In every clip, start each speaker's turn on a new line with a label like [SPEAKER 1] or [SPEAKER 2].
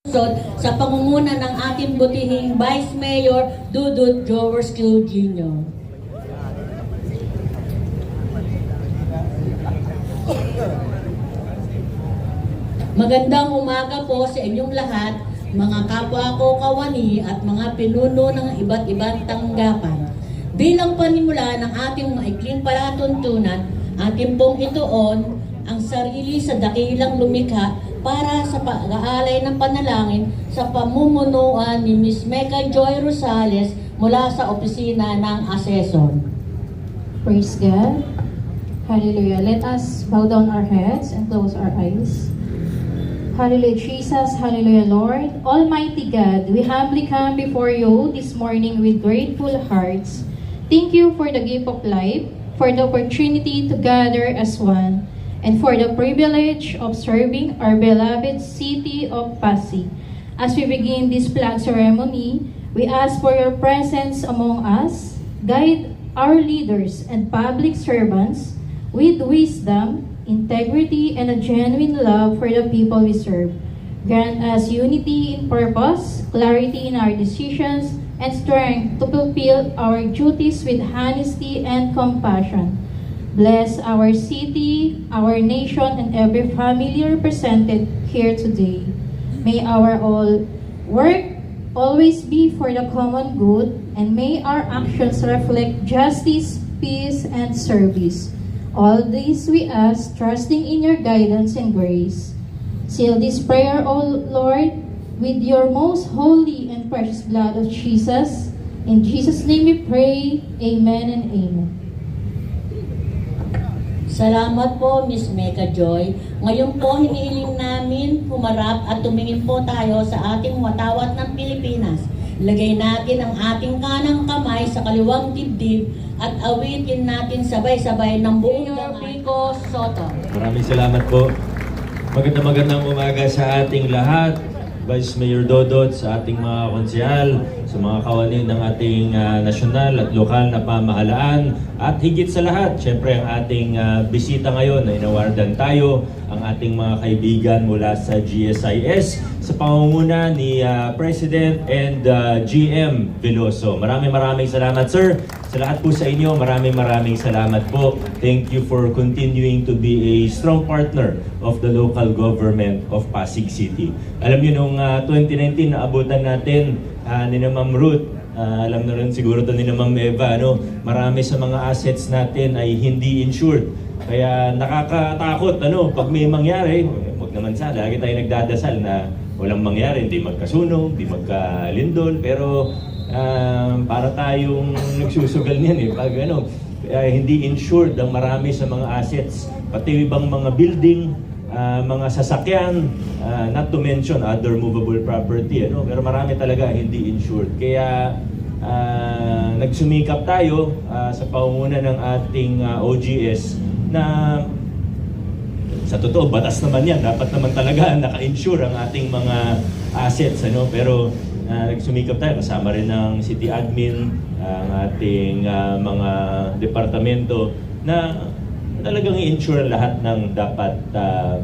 [SPEAKER 1] Sa pangunguna ng ating butihing Vice Mayor Dudut Jowerscu Jr. Magandang umaga po sa inyong lahat, mga kapwa ko kawani at mga pinuno ng iba't ibang tanggapan. Bilang panimula ng ating maikling palatuntunan, ating pong ituon ang sarili sa dakilang lumikha para sa pag-aalay ng panalangin sa pamumunuan ni Ms. Mecca Joy Rosales mula sa opisina ng Asesor.
[SPEAKER 2] Praise God. Hallelujah. Let us bow down our heads and close our eyes. Hallelujah, Jesus. Hallelujah, Lord. Almighty God, we humbly come before you this morning with grateful hearts. Thank you for the gift of life, for the opportunity to gather as one, and for the privilege of serving our beloved city of Pasig. As we begin this flag ceremony, we ask for your presence among us. Guide our leaders and public servants with wisdom, integrity, and a genuine love for the people we serve. Grant us unity in purpose, clarity in our decisions, and strength to fulfill our duties with honesty and compassion. Bless our city, our nation, and every family represented here today. May our all work always be for the common good, and may our actions reflect justice, peace, and service. All this we ask, trusting in your guidance and grace. Seal this prayer, O Lord, with your most holy and precious blood of Jesus. In Jesus' name we pray, amen and amen.
[SPEAKER 1] Salamat po, Ms. Mecca Joy. Ngayon po, hinihiling namin humarap at tumingin po tayo sa ating watawat ng Pilipinas. Lagay natin ang ating kanang kamay sa kaliwang dibdib at awitin natin sabay-sabay ng buong Pico Soto.
[SPEAKER 3] Maraming salamat po. Magandang umaga sa ating lahat. Vice Mayor Dodot, sa ating mga konsehal, sa mga kawanin ng ating nasyonal at lokal na pamahalaan, at higit sa lahat, syempre ang ating bisita ngayon na inawardan tayo, ang ating mga kaibigan mula sa GSIS sa pangunguna ni President and GM Veloso. Maraming salamat, sir. Sa lahat po sa inyo, maraming salamat po. Thank you for continuing to be a strong partner of the local government of Pasig City. Alam niyo, nung 2019, naabutan natin ni na Ma'am Ruth, alam na rin siguro to ni na Ma'am Eva, marami sa mga assets natin ay hindi insured. Kaya nakakatakot, pag may mangyari, wag naman sana, lagi tayo nagdadasal na walang mangyari, hindi magkasunog, hindi magkalindol, pero para tayong nagsusugal niyan pag hindi insured ang marami sa mga assets, pati ibang mga building, mga sasakyan, not to mention other movable property, pero marami talaga hindi insured. Kaya nagsumikap tayo sa pangunguna ng ating OGS na sa totoo, batas naman yan, dapat naman talaga naka-insure ang ating mga assets, pero nagsumikap tayo, kasama rin ng city admin, ang ating mga departamento na talagang i-insure lahat ng dapat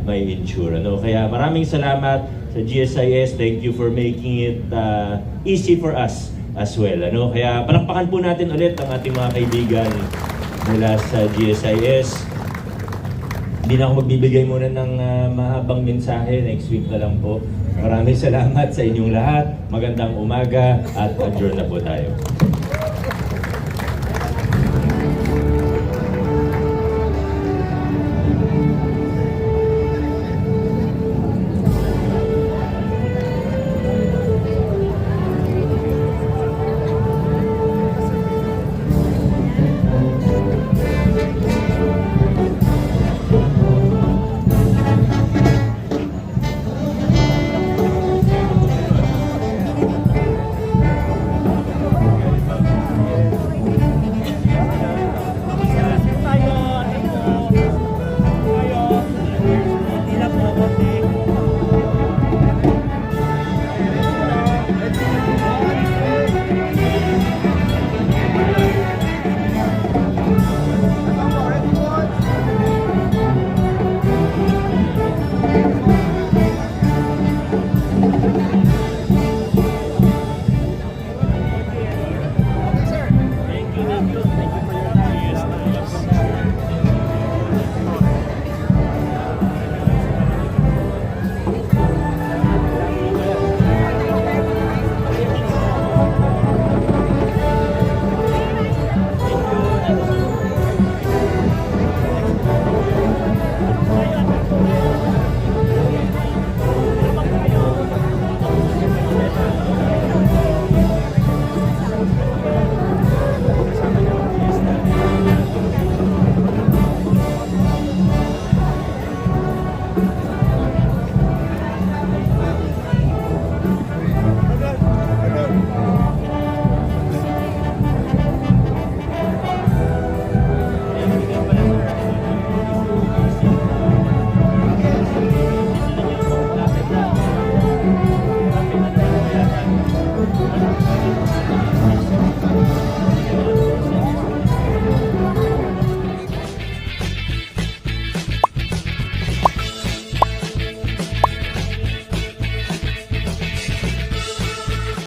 [SPEAKER 3] may insure. Kaya maraming salamat sa GSIS. Thank you for making it easy for us as well. Kaya palakpakan po natin ulit ang ating mga kaibigan mula sa GSIS. Hindi na ako magbibigay muna ng mahabang mensahe. Next week na lang po. Maraming salamat sa inyong lahat. Magandang umaga at adjourn na po tayo.